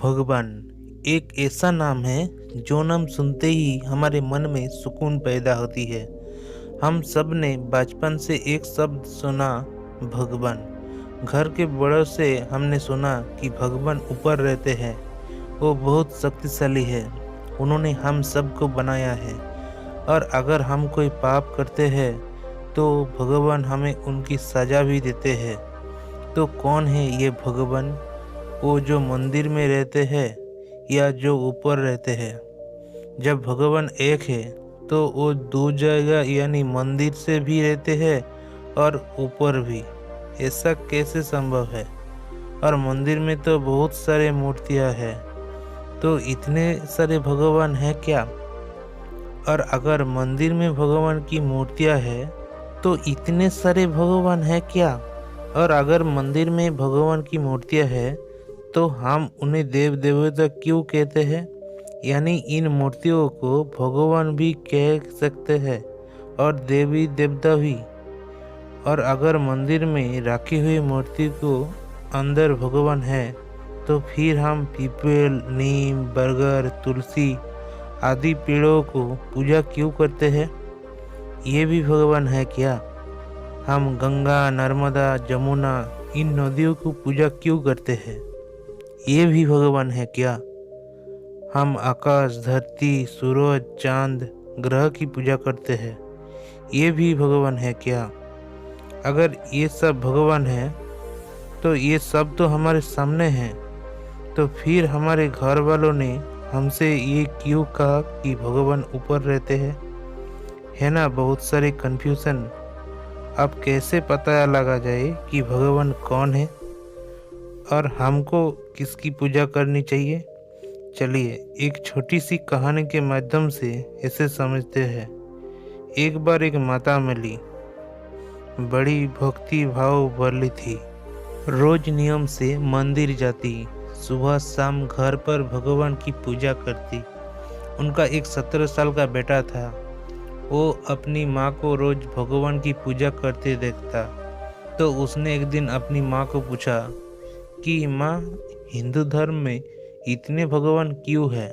भगवान एक ऐसा नाम है जो नाम सुनते ही हमारे मन में सुकून पैदा होती है। हम सब ने बचपन से एक शब्द सुना, भगवान। घर के बड़ों से हमने सुना कि भगवान ऊपर रहते हैं, वो बहुत शक्तिशाली है, उन्होंने हम सबको बनाया है और अगर हम कोई पाप करते हैं तो भगवान हमें उनकी सजा भी देते हैं। तो कौन है ये भगवान? वो जो मंदिर में रहते हैं या जो ऊपर रहते हैं? जब भगवान एक है तो वो दो जगह यानी मंदिर से भी रहते हैं और ऊपर भी। ऐसा कैसे संभव है? और मंदिर में तो बहुत सारे मूर्तियां हैं, तो इतने सारे भगवान हैं क्या? और अगर मंदिर में भगवान की मूर्तियां हैं तो इतने सारे भगवान हैं क्या? और अगर मंदिर में भगवान की मूर्तियां हैं तो हम उन्हें देव देवता क्यों कहते हैं? यानी इन मूर्तियों को भगवान भी कह सकते हैं और देवी देवता भी। और अगर मंदिर में रखी हुई मूर्ति को अंदर भगवान है तो फिर हम पीपल, नीम, बरगद, तुलसी आदि पेड़ों को पूजा क्यों करते हैं? ये भी भगवान है क्या? हम गंगा, नर्मदा, जमुना इन नदियों को पूजा क्यों करते हैं? ये भी भगवान है क्या? हम आकाश, धरती, सूरज, चांद, ग्रह की पूजा करते हैं, ये भी भगवान है क्या? अगर ये सब भगवान है तो ये सब तो हमारे सामने हैं, तो फिर हमारे घर वालों ने हमसे ये क्यों कहा कि भगवान ऊपर रहते हैं? है ना बहुत सारे कंफ्यूजन। अब कैसे पता लगा जाए कि भगवान कौन है और हमको किसकी पूजा करनी चाहिए? चलिए एक छोटी सी कहानी के माध्यम से इसे समझते हैं। एक बार एक माता मिली, बड़ी भक्ति भाव वाली थी। रोज नियम से मंदिर जाती, सुबह शाम घर पर भगवान की पूजा करती। उनका एक 17 साल का बेटा था। वो अपनी माँ को रोज भगवान की पूजा करते देखता, तो उसने एक दिन अपनी माँ को पूछा कि माँ, हिंदू धर्म में इतने भगवान क्यों है?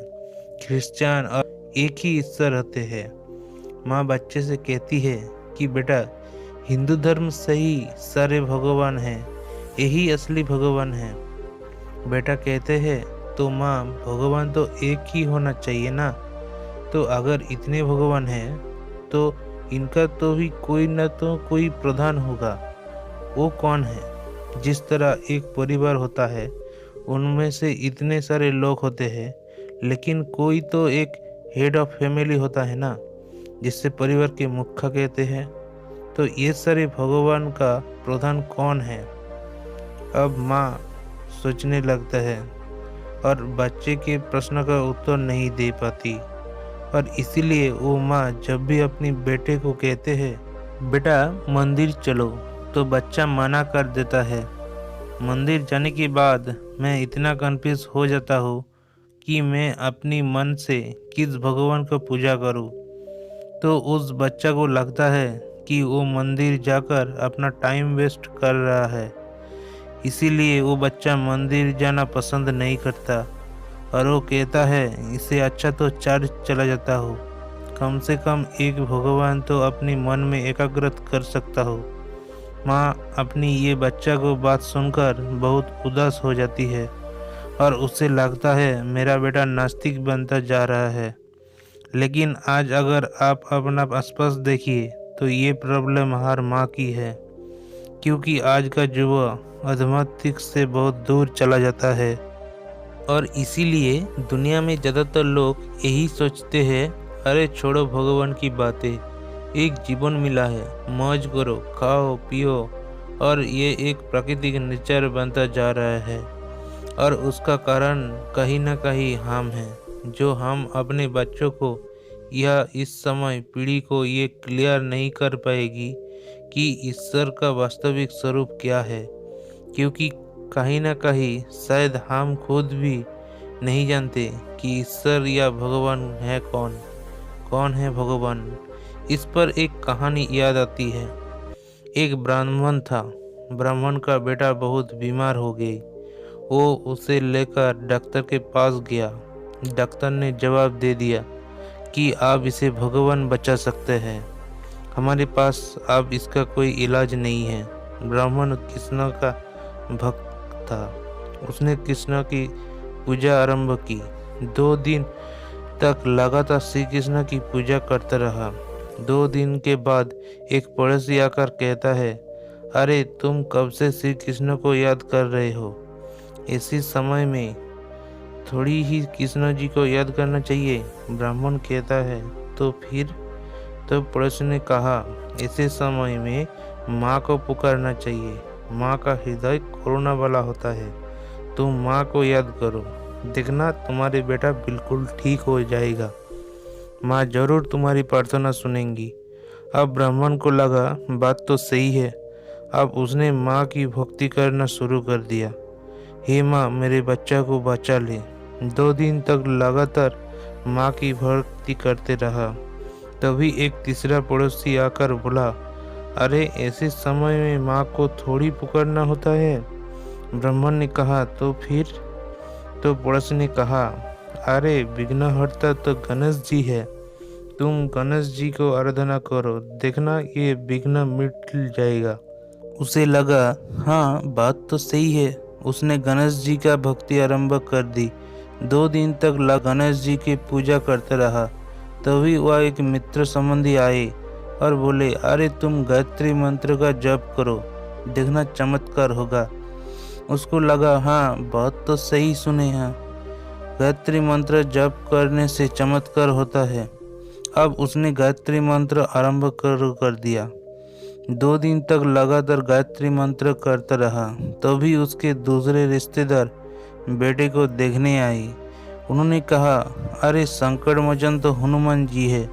क्रिश्चियन और एक ही ईश्वर होते हैं। माँ बच्चे से कहती है कि बेटा, हिंदू धर्म सही सारे भगवान हैं, यही असली भगवान है। बेटा कहते हैं तो माँ, भगवान तो एक ही होना चाहिए ना। तो अगर इतने भगवान हैं तो इनका तो भी कोई न तो कोई प्रधान होगा। वो कौन है? जिस तरह एक परिवार होता है, उनमें से इतने सारे लोग होते हैं, लेकिन कोई तो एक हेड ऑफ फैमिली होता है ना, जिससे परिवार के मुखिया कहते हैं। तो ये सारे भगवान का प्रधान कौन है? अब माँ सोचने लगता है और बच्चे के प्रश्न का उत्तर नहीं दे पाती, और इसीलिए वो माँ जब भी अपनी बेटे को कहते हैं बेटा मंदिर चलो, तो बच्चा मना कर देता है। मंदिर जाने के बाद मैं इतना कंफ्यूज हो जाता हूँ कि मैं अपनी मन से किस भगवान को पूजा करूँ। तो उस बच्चा को लगता है कि वो मंदिर जाकर अपना टाइम वेस्ट कर रहा है, इसीलिए वो बच्चा मंदिर जाना पसंद नहीं करता और वो कहता है इससे अच्छा तो चर्च चला जाता हो, कम से कम एक भगवान तो अपने मन में एकाग्रत कर सकता हो। माँ अपनी ये बच्चा को बात सुनकर बहुत उदास हो जाती है और उसे लगता है मेरा बेटा नास्तिक बनता जा रहा है। लेकिन आज अगर आप अपना आसपास देखिए तो ये प्रॉब्लम हर माँ की है, क्योंकि आज का युवा आध्यात्मिक से बहुत दूर चला जाता है और इसीलिए दुनिया में ज़्यादातर लोग यही सोचते हैं, अरे छोड़ो भगवान की बातें, एक जीवन मिला है, मौज करो, खाओ पियो। और ये एक प्राकृतिक नेचर बनता जा रहा है और उसका कारण कहीं ना कहीं हम हैं, जो हम अपने बच्चों को या इस समय पीढ़ी को ये क्लियर नहीं कर पाएगी कि ईश्वर का वास्तविक स्वरूप क्या है, क्योंकि कहीं ना कहीं शायद हम खुद भी नहीं जानते कि ईश्वर या भगवान है कौन। कौन है भगवान? इस पर एक कहानी याद आती है। एक ब्राह्मण था। ब्राह्मण का बेटा बहुत बीमार हो गई। वो उसे लेकर डॉक्टर के पास गया। डॉक्टर ने जवाब दे दिया कि आप इसे भगवान बचा सकते हैं, हमारे पास अब इसका कोई इलाज नहीं है। ब्राह्मण कृष्ण का भक्त था। उसने कृष्ण की पूजा आरंभ की। 2 दिन तक लगातार श्री कृष्ण की पूजा करता रहा। 2 दिन के बाद एक पड़ोसी आकर कहता है, अरे तुम कब से श्री कृष्ण को याद कर रहे हो? इसी समय में थोड़ी ही कृष्ण जी को याद करना चाहिए। ब्राह्मण कहता है, तो फिर? तो पड़ोसी ने कहा, ऐसे समय में माँ को पुकारना चाहिए। माँ का हृदय करुणा वाला होता है। तुम माँ को याद करो, देखना तुम्हारे बेटा बिल्कुल ठीक हो जाएगा। माँ जरूर तुम्हारी प्रार्थना सुनेंगी। अब ब्राह्मण को लगा बात तो सही है। अब उसने माँ की भक्ति करना शुरू कर दिया। हे माँ, मेरे बच्चा को बचा ले। 2 दिन तक लगातार माँ की भक्ति करते रहा। तभी एक तीसरा पड़ोसी आकर बोला, अरे ऐसे समय में माँ को थोड़ी पुकारना होता है। ब्राह्मण ने कहा, तो फिर? तो पड़ोसी ने कहा, अरे विघ्नहर्ता तो गणेश जी है, तुम गणेश जी को आराधना करो, देखना ये विघ्न मिट जाएगा। उसे लगा, हाँ बात तो सही है। उसने गणेश जी का भक्ति आरंभ कर दी। 2 दिन तक गणेश जी की पूजा करता रहा। तभी वह एक मित्र संबंधी आए और बोले, अरे तुम गायत्री मंत्र का जप करो, देखना चमत्कार होगा। उसको लगा, हाँ बात तो सही सुने हैं, गायत्री मंत्र जप करने से चमत्कार होता है। अब उसने गायत्री मंत्र आरंभ कर दिया। 2 दिन तक लगातार गायत्री मंत्र करता रहा। तभी उसके दूसरे रिश्तेदार बेटे को देखने आई। उन्होंने कहा, अरे संकट मोचन तो हनुमान जी है,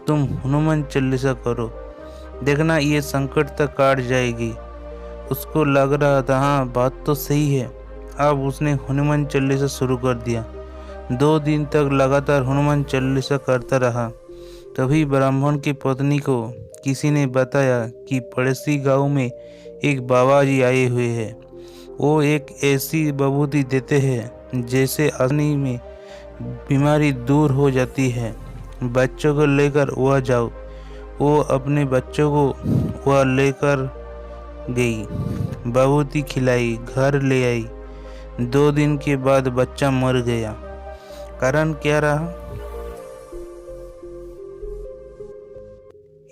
तुम हनुमान चालीसा करो, देखना ये संकट तक काट जाएगी। उसको लग रहा था, हाँ बात तो सही है। अब उसने हनुमान चालीसा शुरू कर दिया। 2 दिन तक लगातार हनुमान चालीसा करता रहा। तभी ब्राह्मण की पत्नी को किसी ने बताया कि पड़ोसी गांव में एक बाबा जी आए हुए हैं। वो एक ऐसी विभूति देते हैं जैसे आसानी में बीमारी दूर हो जाती है। बच्चों को लेकर वह जाओ। वो अपने बच्चों को वह लेकर गई, विभूति खिलाई, घर ले आई। 2 दिन के बाद बच्चा मर गया। कारण क्या रहा?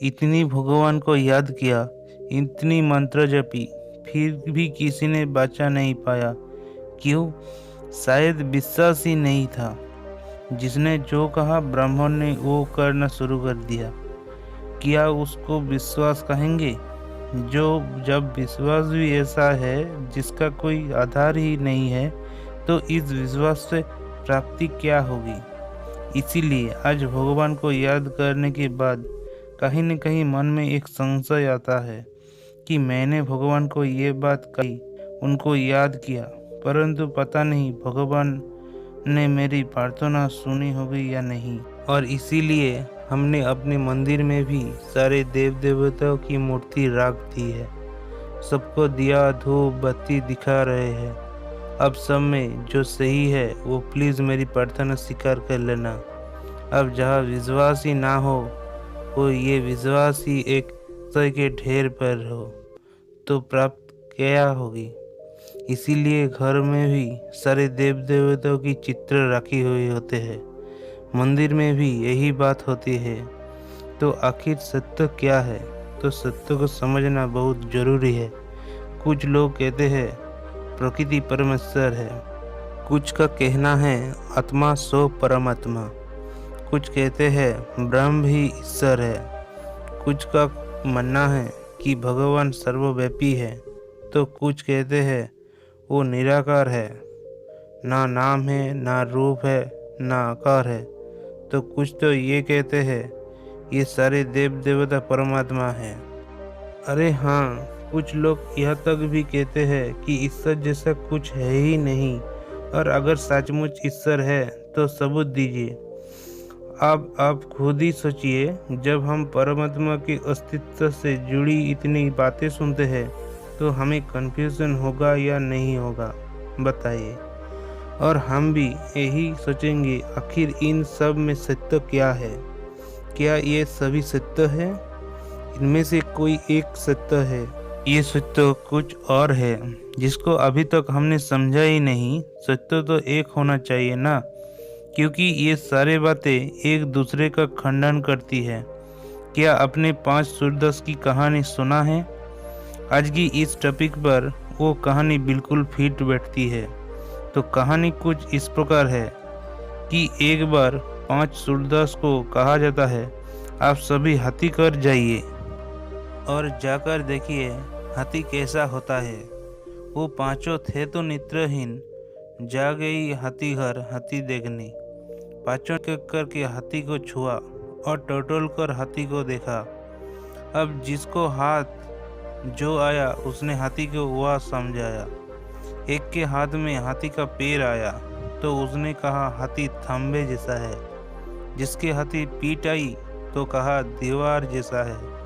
इतनी भगवान को याद किया, इतनी मंत्र जपी, फिर भी किसी ने बचा नहीं पाया। क्यों? शायद विश्वास ही नहीं था। जिसने जो कहा ब्राह्मण ने वो करना शुरू कर दिया। क्या उसको विश्वास कहेंगे? जब विश्वास भी ऐसा है जिसका कोई आधार ही नहीं है, तो इस विश्वास से प्राप्ति क्या होगी? इसीलिए आज भगवान को याद करने के बाद कहीं न कहीं मन में एक संशय आता है कि मैंने भगवान को ये बात कही, उनको याद किया, परंतु पता नहीं भगवान ने मेरी प्रार्थना सुनी होगी या नहीं। और इसीलिए हमने अपने मंदिर में भी सारे देव देवताओं की मूर्ति रख दी है। सबको दिया धूप बत्ती दिखा रहे हैं। अब सब में जो सही है वो प्लीज़ मेरी प्रार्थना स्वीकार कर लेना। अब जहाँ विश्वास ही ना हो, वो ये विश्वास ही एक सय के ढेर पर हो, तो प्राप्त क्या होगी? इसीलिए घर में भी सारे देव देवताओं की चित्र रखी हुई होते हैं। मंदिर में भी यही बात होती है। तो आखिर सत्य क्या है? तो सत्य को समझना बहुत जरूरी है। कुछ लोग कहते हैं प्रकृति परमेश्वर है, कुछ का कहना है आत्मा सो परमात्मा, कुछ कहते हैं ब्रह्म ही ईश्वर है, कुछ का मानना है कि भगवान सर्वव्यापी है, तो कुछ कहते हैं वो निराकार है, ना नाम है, ना रूप है, ना आकार है। तो कुछ तो ये कहते हैं ये सारे देव देवता परमात्मा है। अरे हाँ, कुछ लोग यह तक भी कहते हैं कि ईश्वर जैसा कुछ है ही नहीं, और अगर सचमुच ईश्वर है तो सबूत दीजिए। अब आप खुद ही सोचिए, जब हम परमात्मा के अस्तित्व से जुड़ी इतनी बातें सुनते हैं तो हमें कन्फ्यूजन होगा या नहीं होगा? बताइए। और हम भी यही सोचेंगे, आखिर इन सब में सत्य क्या है? क्या ये सभी सत्य है? इनमें से कोई एक सत्य है? ये सत्य कुछ और है जिसको अभी तक हमने समझा ही नहीं। सत्य तो एक होना चाहिए ना, क्योंकि ये सारे बातें एक दूसरे का खंडन करती है। क्या आपने 5 सूरदास की कहानी सुना है? आज की इस टॉपिक पर वो कहानी बिल्कुल फिट बैठती है। तो कहानी कुछ इस प्रकार है कि एक बार 5 सूरदास को कहा जाता है, आप सभी हाथी कर जाइए और जाकर देखिए हाथी कैसा होता है। वो पांचों थे तो नेत्रहीन, जा गई हाथी घर हाथी देखने। पांचों के करके हाथी को छुआ और टटोल कर हाथी को देखा। अब जिसको हाथ जो आया उसने हाथी को वह समझाया। एक के हाथ में हाथी का पैर आया तो उसने कहा हाथी थंबे जैसा है। जिसके हाथी पीठ आई तो कहा दीवार जैसा है।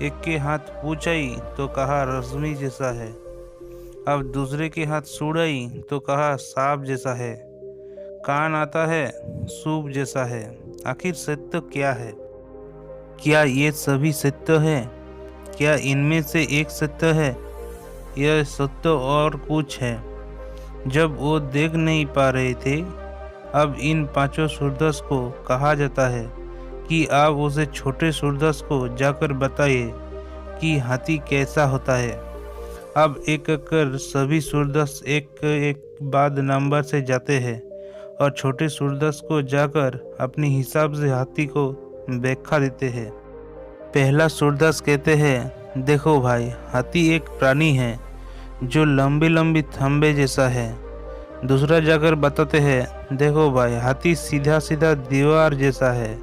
एक के हाथ पूंछ आई तो कहा रश्मि जैसा है। अब दूसरे के हाथ सूंड आई तो कहा सांप जैसा है। कान आता है सूप जैसा है। आखिर सत्य क्या है? क्या ये सभी सत्य है? क्या इनमें से एक सत्य है? यह सत्य और कुछ है जब वो देख नहीं पा रहे थे। अब इन पांचों सूरदास को कहा जाता है कि आप उसे छोटे सूरदास को जाकर बताइए कि हाथी कैसा होता है। अब एक एक कर सभी सूरदास एक एक बाद नंबर से जाते हैं और छोटे सूरदास को जाकर अपने हिसाब से हाथी को व्याख्या देते हैं। पहला सूरदास कहते हैं, देखो भाई, हाथी एक प्राणी है जो लंबी लंबी थंबे जैसा है। दूसरा जाकर बताते हैं, देखो भाई, हाथी सीधा सीधा दीवार जैसा है।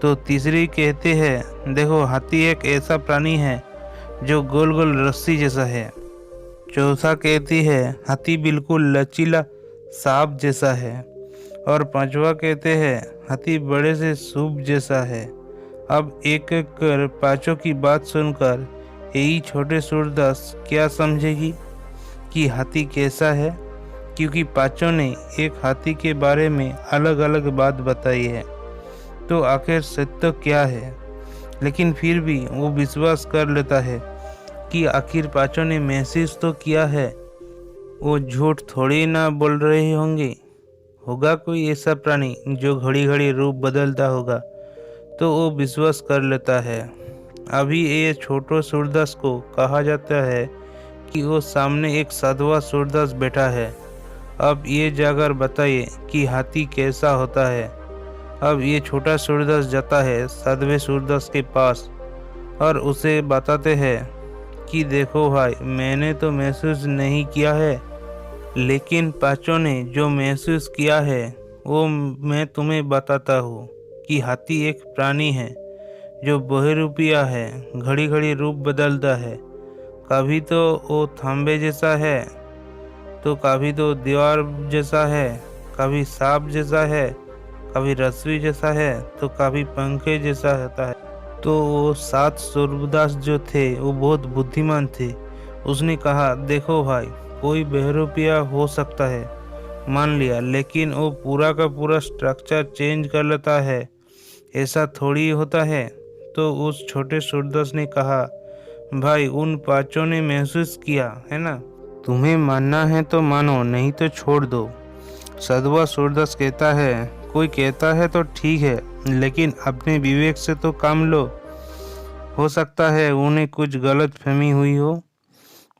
तो तीसरी कहते हैं, देखो हाथी एक ऐसा प्राणी है जो गोल गोल रस्सी जैसा है। चौथा कहती है, हाथी बिल्कुल लचीला सांप जैसा है। और पांचवा कहते हैं, हाथी बड़े से सूप जैसा है। अब एक एक कर पांचों की बात सुनकर यही छोटे सूरदास क्या समझेगी कि हाथी कैसा है, क्योंकि पांचों ने एक हाथी के बारे में अलग अलग बात बताई है। तो आखिर सत्य क्या है? लेकिन फिर भी वो विश्वास कर लेता है कि आखिर पांचों ने महसूस तो किया है। वो झूठ थोड़ी ना बोल रहे होंगे। होगा कोई ऐसा प्राणी जो घड़ी घड़ी रूप बदलता होगा, तो वो विश्वास कर लेता है। अभी ये छोटो सूरदास को कहा जाता है कि वो सामने एक साधुआ सूरदास बैठा है। अब ये जाकर बताइए कि हाथी कैसा होता है। अब ये छोटा सूरदास जाता है साधुवे सूरदास के पास और उसे बताते हैं कि देखो भाई, मैंने तो महसूस नहीं किया है, लेकिन पांचों ने जो महसूस किया है वो मैं तुम्हें बताता हूँ कि हाथी एक प्राणी है जो बहुरूपिया है, घड़ी घड़ी रूप बदलता है। कभी तो वो थंबे जैसा है, तो कभी तो दीवार जैसा है, कभी सांप जैसा है, कभी रस्सी जैसा है, तो कभी पंखे जैसा होता है। तो वो 7 सूरदास जो थे वो बहुत बुद्धिमान थे। उसने कहा, देखो भाई, कोई बहरूपिया हो सकता है, मान लिया, लेकिन वो पूरा का पूरा स्ट्रक्चर चेंज कर लेता है, ऐसा थोड़ी होता है। तो उस छोटे सूरदास ने कहा, भाई, उन पांचों ने महसूस किया है ना, तुम्हें मानना है तो मानो, नहीं तो छोड़ दो। साधुआ सूरदास कहता है, कोई कहता है तो ठीक है, लेकिन अपने विवेक से तो काम लो। हो सकता है उन्हें कुछ गलत फहमी हुई हो,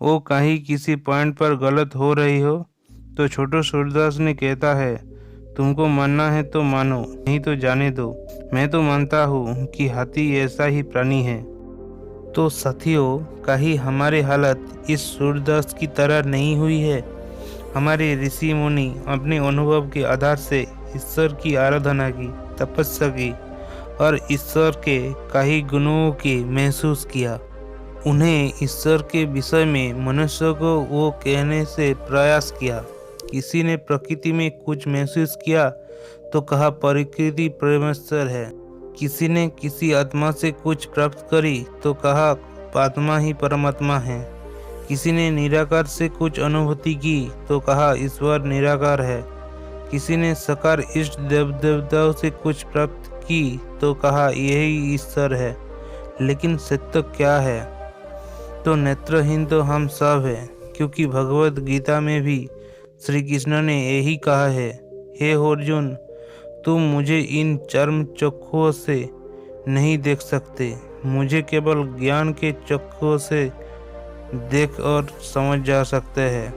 वो कहीं किसी पॉइंट पर गलत हो रही हो। तो छोटो सूरदास ने कहता है, तुमको मानना है तो मानो, नहीं तो जाने दो। मैं तो मानता हूँ कि हाथी ऐसा ही प्राणी है। तो साथियों, कहीं हमारी हालत इस सूरदास की तरह नहीं हुई है? हमारे ऋषि मुनि अपने अनुभव के आधार से ईश्वर की आराधना की, तपस्या की और ईश्वर के कई गुणों की महसूस किया। उन्हें ईश्वर के विषय में मनुष्य को वो कहने से प्रयास किया। किसी ने प्रकृति में कुछ महसूस किया तो कहा प्रकृति परमेश्वर है। किसी ने किसी आत्मा से कुछ प्राप्त करी तो कहा आत्मा ही परमात्मा है। किसी ने निराकार से कुछ अनुभूति की तो कहा ईश्वर निराकार है। किसी ने साकार इष्ट देवताओं से कुछ प्राप्त की तो कहा यही ईश्वर है। लेकिन सत्य क्या है? तो नेत्रहीन तो हम सब हैं, क्योंकि भगवत गीता में भी श्री कृष्ण ने यही कहा है, हे अर्जुन, तुम मुझे इन चर्म चक्षुओं से नहीं देख सकते, मुझे केवल ज्ञान के चक्षुओं से देख और समझ जा सकते हैं।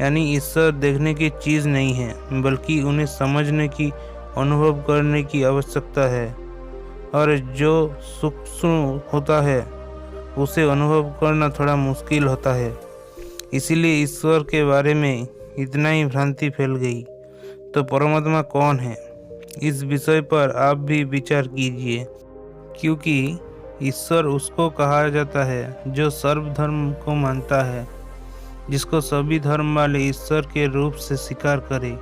यानी ईश्वर देखने की चीज़ नहीं है, बल्कि उन्हें समझने की, अनुभव करने की आवश्यकता है। और जो सूक्ष्म होता है उसे अनुभव करना थोड़ा मुश्किल होता है। इसीलिए ईश्वर के बारे में इतना ही भ्रांति फैल गई। तो परमात्मा कौन है? इस विषय पर आप भी विचार कीजिए, क्योंकि ईश्वर उसको कहा जाता है जो सर्वधर्म को मानता है, जिसको सभी धर्म वाले ईश्वर के रूप से स्वीकार करे।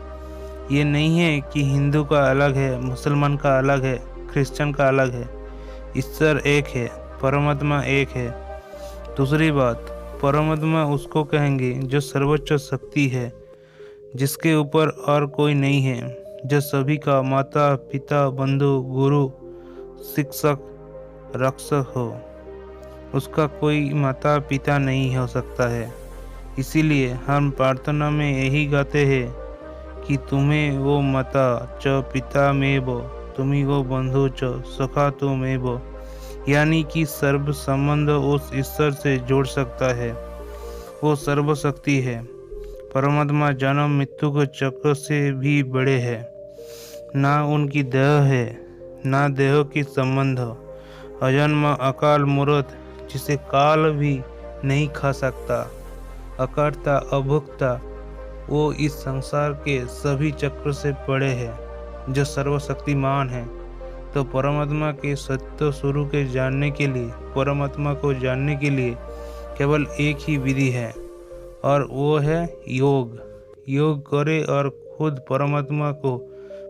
ये नहीं है कि हिंदू का अलग है, मुसलमान का अलग है, क्रिश्चियन का अलग है। ईश्वर एक है, परमात्मा एक है। दूसरी बात, परमात्मा उसको कहेंगे जो सर्वोच्च शक्ति है, जिसके ऊपर और कोई नहीं है, जो सभी का माता पिता बंधु गुरु शिक्षक रक्षक हो। उसका कोई माता पिता नहीं हो सकता है। इसीलिए हम प्रार्थना में यही गाते हैं कि तुम्हें वो माता च पिता में वो, तुम्ही वो बंधु च सखा तो में वो। यानी कि सर्व संबंध उस ईश्वर से जोड़ सकता है। वो सर्वशक्ति है। परमात्मा जन्म मृत्यु के चक्र से भी बड़े है। ना उनकी देह है, ना देह की संबंध। अजन्म अकाल मूर्त, जिसे काल भी नहीं खा सकता। अकर्ता अभोक्ता, वो इस संसार के सभी चक्र से बड़े है, जो सर्वशक्तिमान है। तो परमात्मा के सत्य स्वरूप के जानने के लिए, परमात्मा को जानने के लिए केवल एक ही विधि है, और वो है योग। योग करे और खुद परमात्मा को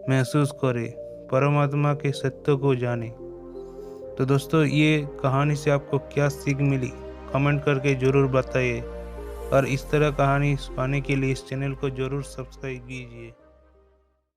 महसूस करे, परमात्मा के सत्य को जाने। तो दोस्तों, ये कहानी से आपको क्या सीख मिली, कमेंट करके ज़रूर बताइए। और इस तरह कहानी पाने के लिए इस चैनल को ज़रूर सब्सक्राइब कीजिए।